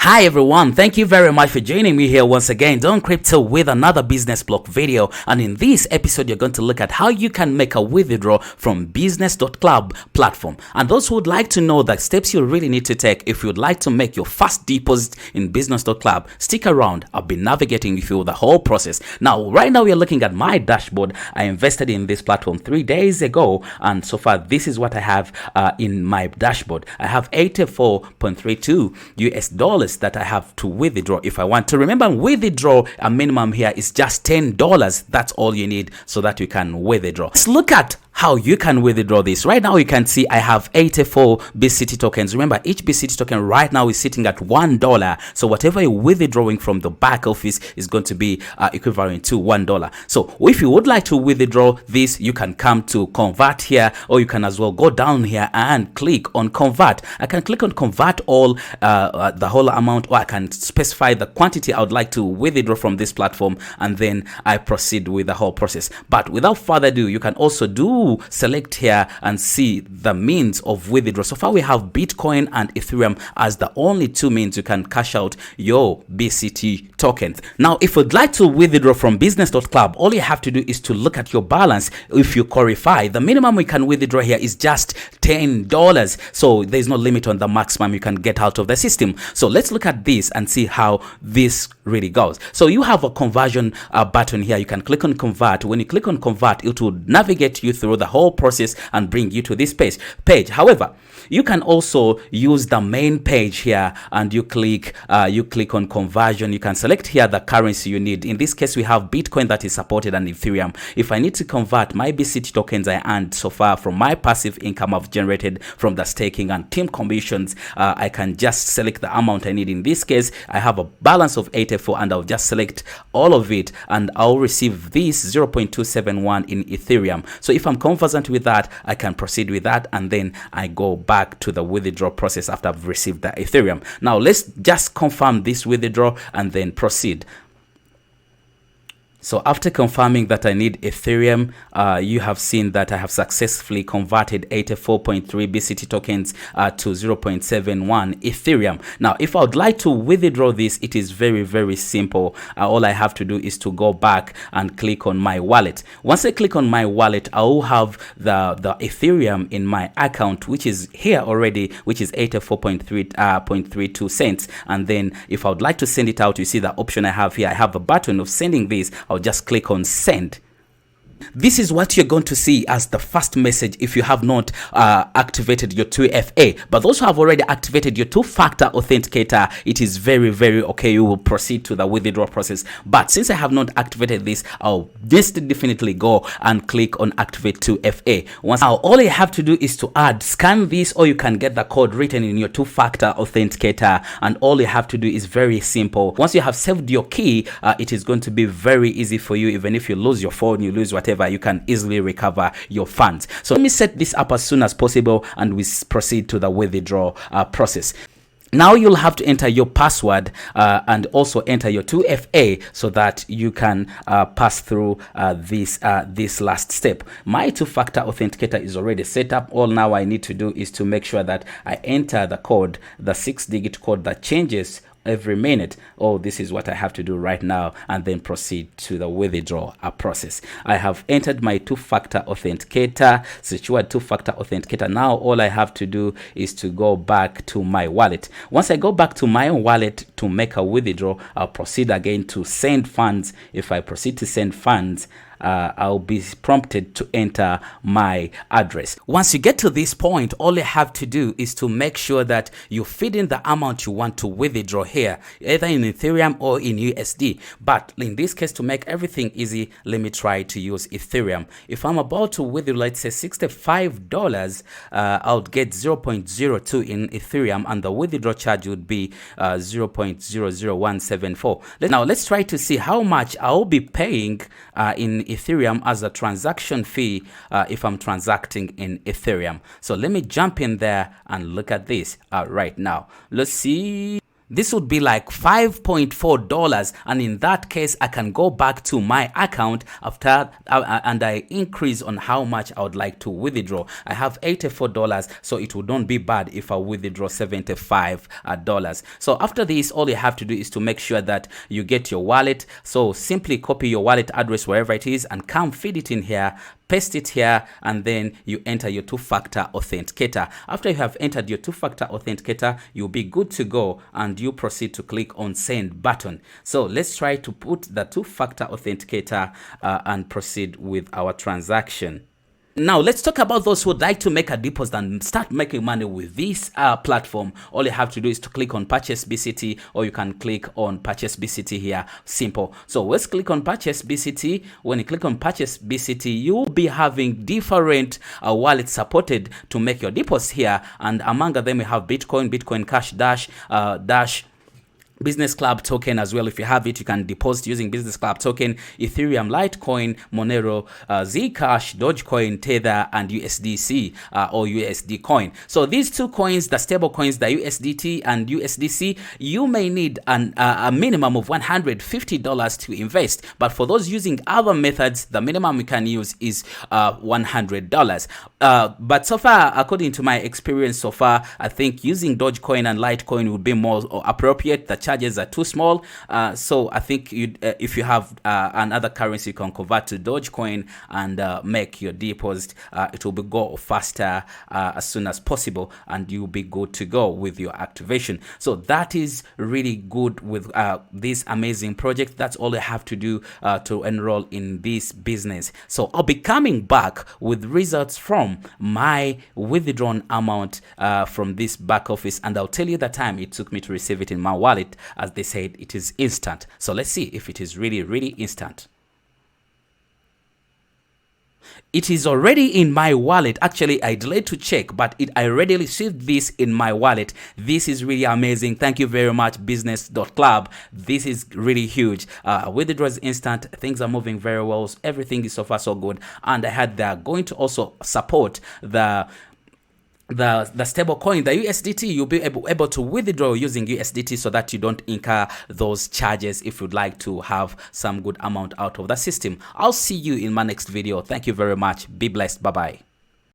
Hi everyone, thank you very much for joining me here once again, Don Crypto, with another business block video. And in this episode, you're going to look at how you can make a withdrawal from Business.Club platform. And those who would like to know the steps you really need to take if you'd like to make your first deposit in Business.Club, stick around. I'll be navigating you through the whole process. Now, right now, we're looking at my dashboard. I invested in this platform 3 days ago, and so far, this is what I have in my dashboard. I have 84.32 US dollars that I have to withdraw if I want to. Remember, withdraw a minimum here is just $10. That's all you need so that you can withdraw. Let's look at how you can withdraw this. Right now, you can see I have 84 BCT tokens. Remember, each BCT token right now is sitting at $1. So whatever you're withdrawing from the back office is going to be equivalent to $1. So if you would like to withdraw this, you can come to convert here, or you can as well go down here and click on convert. I can click on convert all, the whole amount, or I can specify the quantity I would like to withdraw from this platform, and then I proceed with the whole process. But without further ado, you can also select here and see the means of withdrawal. So far we have Bitcoin and Ethereum as the only two means you can cash out your BCT tokens. Now, if you'd like to withdraw from Business.Club, all you have to do is to look at your balance. If you qualify, the minimum we can withdraw here is just $10. So there's no limit on the maximum you can get out of the system. So let's look at this and see how this really goes. So you have a conversion button here. You can click on convert. When you click on convert, it will navigate you through the whole process and bring you to this page. However, you can also use the main page here, and you click on conversion. You can select here the currency you need. In this case, we have Bitcoin that is supported and Ethereum. If I need to convert my BCT tokens I earned so far from my passive income I've generated from the staking and team commissions, I can just select the amount I need. In this case, I have a balance of 84, and I'll just select all of it, and I'll receive this 0.271 in Ethereum. So if I'm conversant with that, I can proceed with that, and then I go back to the withdrawal process after I've received the Ethereum. Now let's just confirm this withdrawal and then proceed. So after confirming that I need Ethereum, you have seen that I have successfully converted 84.3 BCT tokens to 0.71 Ethereum. Now, if I would like to withdraw this, it is very, very simple. All I have to do is to go back and click on my wallet. Once I click on my wallet, I will have the Ethereum in my account, which is here already, which is 84.32 cents. And then if I would like to send it out, you see the option I have here. I have a button of sending this. I'll just click on send. This is what you're going to see as the first message if you have not activated your 2FA. But those who have already activated your two-factor authenticator, it is very, very okay. You will proceed to the withdrawal process. But since I have not activated this, I'll just definitely go and click on activate 2FA. Now, all you have to do is to scan this, or you can get the code written in your two-factor authenticator. And all you have to do is very simple. Once you have saved your key, it is going to be very easy for you. Even if you lose your phone, you lose whatever, you can easily recover your funds. So let me set this up as soon as possible, and we proceed to the withdrawal process. Now you'll have to enter your password and also enter your 2FA so that you can pass through this last step. My two-factor authenticator is already set up. All now I need to do is to make sure that I enter the code, the 6-digit code that changes every minute. Oh, this is what I have to do right now, and then proceed to the withdrawal process. I have entered my two-factor authenticator, secured two-factor authenticator. Now all I have to do is to go back to my wallet. Once I go back to my wallet to make a withdrawal, I'll proceed again to send funds. If I proceed to send funds, I'll be prompted to enter my address. Once you get to this point, all you have to do is to make sure that you feed in the amount you want to withdraw here, either in Ethereum or in USD. But in this case, to make everything easy, let me try to use Ethereum. If I'm about to withdraw, let's say $65, I'll get 0.02 in Ethereum, and the withdrawal charge would be 0.00174. Now let's try to see how much I'll be paying in Ethereum as a transaction fee if I'm transacting in Ethereum. So let me jump in there and look at this right now. Let's see. this would be like $5.4, and in that case I can go back to my account after and I increase on how much I would like to withdraw. I have $84, so it would not be bad if I withdraw $75. So after this, all you have to do is to make sure that you get your wallet. So simply copy your wallet address wherever it is and come feed it in here, paste it here, and then you enter your two-factor authenticator. After you have entered your two-factor authenticator, you'll be good to go, and you proceed to click on send button. So let's try to put the two-factor authenticator and proceed with our transaction. Now let's talk about those who would like to make a deposit and start making money with this platform. All you have to do is to click on purchase BCT, or you can click on purchase BCT here. Simple. So let's click on purchase BCT. When you click on purchase BCT, you'll be having different wallets supported to make your deposits here, and among them we have Bitcoin, Bitcoin Cash, Dash, Business.Club token as well. If you have it, you can deposit using Business.Club token, Ethereum, Litecoin, Monero, Zcash, Dogecoin, Tether, and USDC or USD coin. So these two coins, the stable coins, the USDT and USDC, you may need a minimum of $150 to invest. But for those using other methods, the minimum you can use is $100. But so far, according to my experience so far, I think using Dogecoin and Litecoin would be more appropriate. The charges are too small, so I think if you have another currency, you can convert to Dogecoin and make your deposit. It will go faster as soon as possible, and you'll be good to go with your activation. So that is really good with this amazing project. That's all you have to do to enroll in this business. So I'll be coming back with results from my withdrawn amount from this back office, and I'll tell you the time it took me to receive it in my wallet. As they said, it is instant. So let's see if it is really instant. It is already in my wallet. Actually, I delayed to check, but I already received this in my wallet. This is really amazing. Thank you very much, Business.Club. This is really huge. Withdrawal is instant. Things are moving very well. Everything is so far so good. And I heard they're going to also support the stable coin, the USDT. You'll be able to withdraw using USDT so that you don't incur those charges if you'd like to have some good amount out of the system. I'll see you in my next video. Thank you very much. Be blessed. Bye bye.